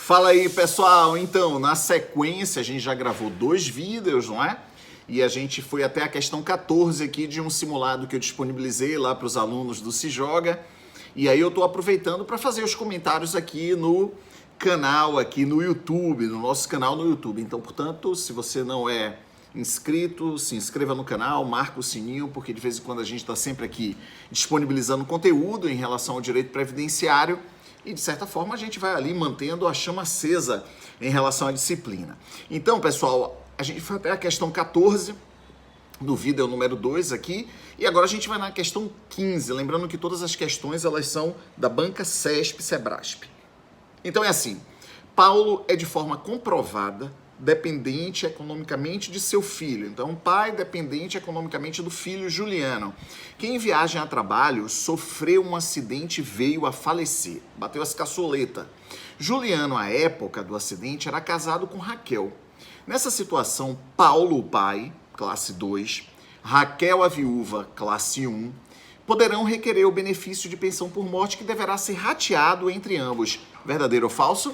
Fala aí, pessoal. Então, na sequência, a gente já gravou 2 vídeos, não é? E a gente foi até a questão 14 aqui de um simulado que eu disponibilizei lá para os alunos do Se Joga. E aí eu estou aproveitando para fazer os comentários aqui no canal, aqui no YouTube, no nosso canal no YouTube. Então, portanto, se você não é inscrito, se inscreva no canal, marca o sininho, porque de vez em quando a gente está sempre aqui disponibilizando conteúdo em relação ao direito previdenciário e, de certa forma, a gente vai ali mantendo a chama acesa em relação à disciplina. Então, pessoal, a gente foi até a questão 14 do vídeo número 2 aqui, e agora a gente vai na questão 15, lembrando que todas as questões elas são da banca CESP-Sebrasp. Então é assim, Paulo é de forma comprovada dependente economicamente de seu filho. Então, pai dependente economicamente do filho Juliano, que em viagem a trabalho sofreu um acidente e veio a falecer. Bateu as caçoletas. Juliano, à época do acidente, era casado com Raquel. Nessa situação, Paulo, o pai, classe 2, Raquel, a viúva, classe 1, poderão requerer o benefício de pensão por morte que deverá ser rateado entre ambos. Verdadeiro ou falso?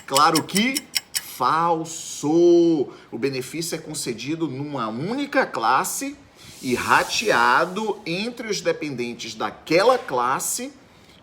Claro que falso! O benefício é concedido numa única classe e rateado entre os dependentes daquela classe,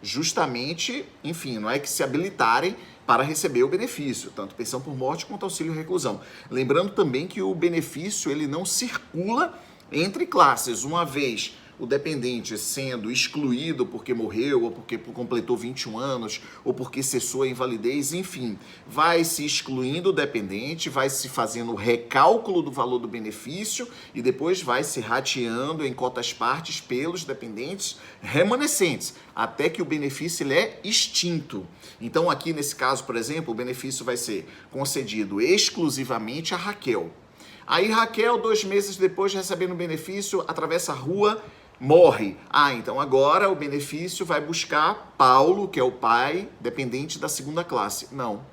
justamente, enfim, não é que se habilitarem para receber o benefício, tanto pensão por morte quanto auxílio reclusão. Lembrando também que o benefício ele não circula entre classes, uma vez o dependente sendo excluído porque morreu, ou porque completou 21 anos, ou porque cessou a invalidez, enfim, vai se excluindo o dependente, vai se fazendo o recálculo do valor do benefício e depois vai se rateando em cotas partes pelos dependentes remanescentes, até que o benefício ele é extinto. Então aqui nesse caso, por exemplo, o benefício vai ser concedido exclusivamente a Raquel. Aí Raquel, 2 meses depois de recebendo o benefício, atravessa a rua, morre. Então agora o benefício vai buscar Paulo, que é o pai, dependente da segunda classe. Não.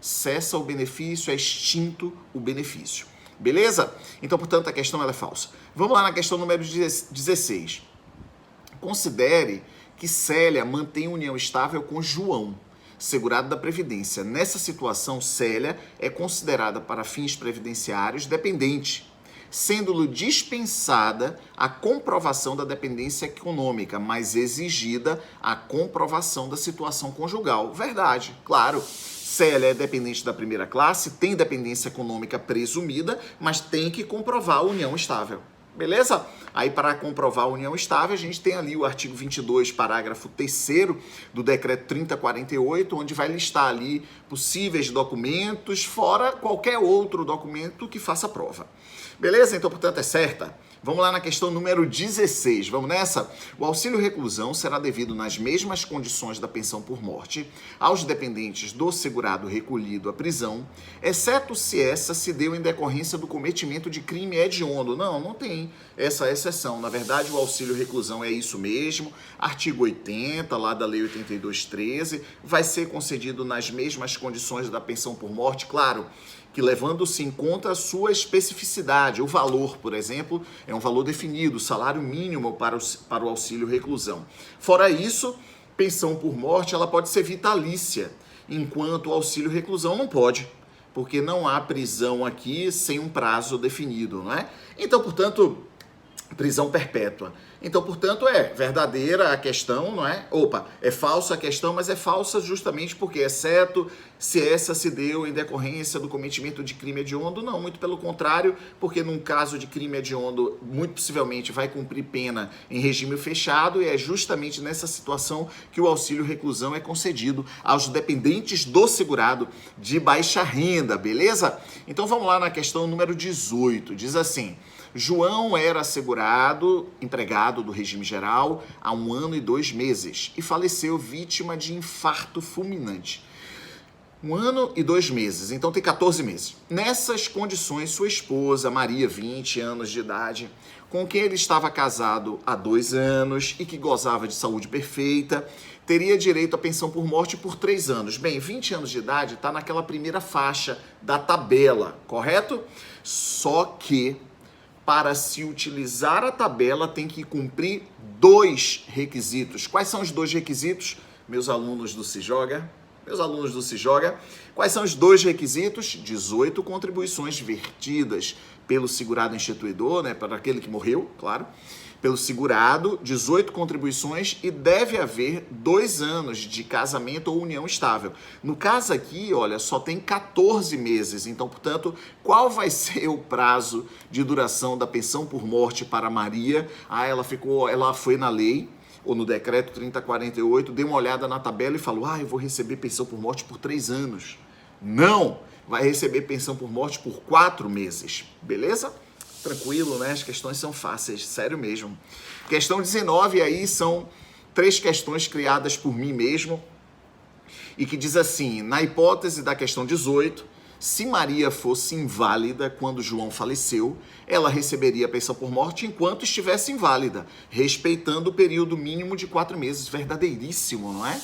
Cessa o benefício, é extinto o benefício. Beleza? Então, portanto, a questão ela é falsa. Vamos lá na questão número 16. Considere que Célia mantém união estável com João, segurado da Previdência. Nessa situação, Célia é considerada para fins previdenciários dependente, sendo-lhe dispensada a comprovação da dependência econômica, mas exigida a comprovação da situação conjugal. Verdade, claro. Célia é dependente da primeira classe, tem dependência econômica presumida, mas tem que comprovar a união estável. Beleza? Aí, para comprovar a união estável, a gente tem ali o artigo 22, parágrafo 3º do decreto 3048, onde vai listar ali possíveis documentos, fora qualquer outro documento que faça prova. Beleza? Então, portanto, é certa. Vamos lá na questão número 16. Vamos nessa? O auxílio reclusão será devido nas mesmas condições da pensão por morte aos dependentes do segurado recolhido à prisão, exceto se essa se deu em decorrência do cometimento de crime hediondo. Não tem essa exceção. Na verdade, o auxílio reclusão é isso mesmo. Artigo 80, lá da Lei 8213, vai ser concedido nas mesmas condições da pensão por morte, claro, que levando-se em conta a sua especificidade. O valor, por exemplo, é um valor definido, o salário mínimo para o auxílio reclusão. Fora isso, pensão por morte ela pode ser vitalícia, enquanto o auxílio reclusão não pode, porque não há prisão aqui sem um prazo definido, não é? Então, portanto, prisão perpétua. Então, portanto, é verdadeira a questão, não é? É falsa a questão, mas é falsa justamente porque, exceto se essa se deu em decorrência do cometimento de crime hediondo, não, muito pelo contrário, porque num caso de crime hediondo, muito possivelmente vai cumprir pena em regime fechado, e é justamente nessa situação que o auxílio reclusão é concedido aos dependentes do segurado de baixa renda, beleza? Então, vamos lá na questão número 18, diz assim: João era assegurado, empregado do regime geral, há 1 ano e 2 meses e faleceu vítima de infarto fulminante. 1 ano e 2 meses, então tem 14 meses. Nessas condições, sua esposa, Maria, 20 anos de idade, com quem ele estava casado há 2 anos e que gozava de saúde perfeita, teria direito à pensão por morte por 3 anos. Bem, 20 anos de idade está naquela primeira faixa da tabela, correto? Só que para se utilizar a tabela, tem que cumprir 2 requisitos. Quais são os 2 requisitos, meus alunos do Se Joga? Meus alunos do Se Joga, quais são os 2 requisitos? 18 contribuições vertidas pelo segurado instituidor, né, para aquele que morreu, claro, pelo segurado, 18 contribuições e deve haver 2 anos de casamento ou união estável. No caso aqui, olha, só tem 14 meses, então, portanto, qual vai ser o prazo de duração da pensão por morte para Maria? Ela foi na lei, ou no decreto 3048, deu uma olhada na tabela e falou, eu vou receber pensão por morte por 3 anos. Não! Vai receber pensão por morte por 4 meses, beleza? Tranquilo, né? As questões são fáceis, sério mesmo. Questão 19 aí são 3 questões criadas por mim mesmo e que diz assim, na hipótese da questão 18, se Maria fosse inválida quando João faleceu, ela receberia a pensão por morte enquanto estivesse inválida, respeitando o período mínimo de 4 meses. Verdadeiríssimo, não é?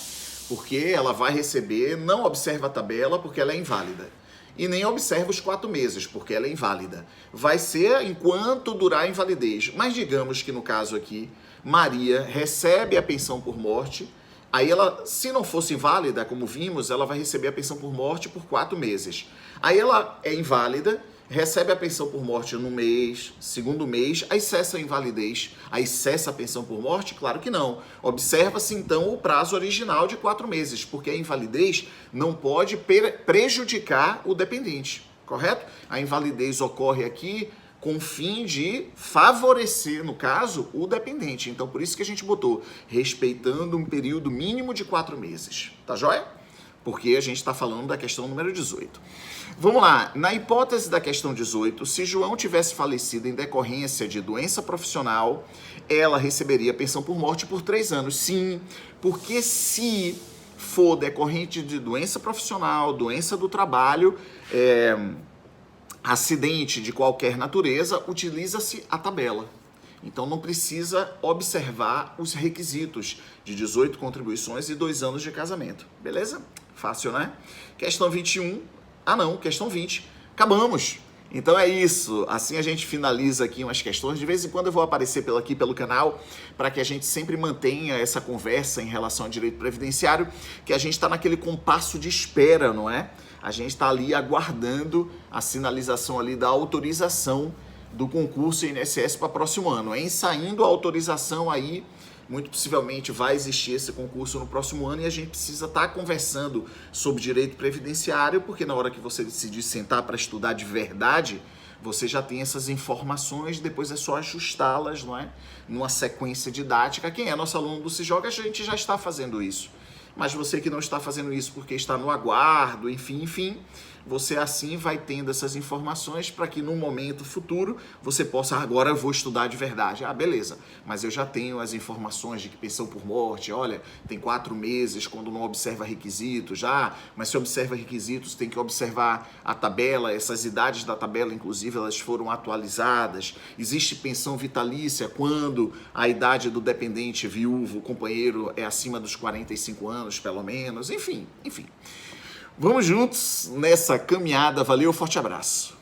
Porque ela vai receber, não observa a tabela porque ela é inválida. E nem observa os 4 meses, porque ela é inválida. Vai ser enquanto durar a invalidez. Mas digamos que no caso aqui, Maria recebe a pensão por morte, aí ela, se não fosse inválida, como vimos, ela vai receber a pensão por morte por 4 meses. Aí ela é inválida, recebe a pensão por morte no mês, segundo mês, aí cessa a invalidez, aí cessa a pensão por morte? Claro que não. Observa-se então o prazo original de 4 meses, porque a invalidez não pode prejudicar o dependente, correto? A invalidez ocorre aqui com o fim de favorecer, no caso, o dependente. Então, por isso que a gente botou, respeitando um período mínimo de 4 meses, tá joia? Porque a gente está falando da questão número 18. Vamos lá, na hipótese da questão 18, se João tivesse falecido em decorrência de doença profissional, ela receberia pensão por morte por 3 anos. Sim, porque se for decorrente de doença profissional, doença do trabalho, acidente de qualquer natureza, utiliza-se a tabela. Então não precisa observar os requisitos de 18 contribuições e 2 anos de casamento. Beleza? Fácil, né? Questão 21. Questão 20. Acabamos. Então é isso. Assim a gente finaliza aqui umas questões. De vez em quando eu vou aparecer aqui pelo canal para que a gente sempre mantenha essa conversa em relação ao direito previdenciário, que a gente está naquele compasso de espera, não é? A gente está ali aguardando a sinalização ali da autorização do concurso INSS para próximo ano. Em saindo a autorização aí, muito possivelmente vai existir esse concurso no próximo ano e a gente precisa estar conversando sobre direito previdenciário, porque na hora que você decidir sentar para estudar de verdade, você já tem essas informações, depois é só ajustá-las, não é? Numa sequência didática. Quem é nosso aluno do Se Joga, a gente já está fazendo isso. Mas você que não está fazendo isso porque está no aguardo, enfim, você assim vai tendo essas informações para que no momento futuro você possa, agora eu vou estudar de verdade. Beleza, mas eu já tenho as informações de que pensão por morte, olha, tem 4 meses quando não observa requisitos, mas se observa requisitos tem que observar a tabela, essas idades da tabela, inclusive, elas foram atualizadas. Existe pensão vitalícia quando a idade do dependente viúvo, o companheiro, é acima dos 45 anos, pelo menos, enfim. Vamos juntos nessa caminhada. Valeu, forte abraço.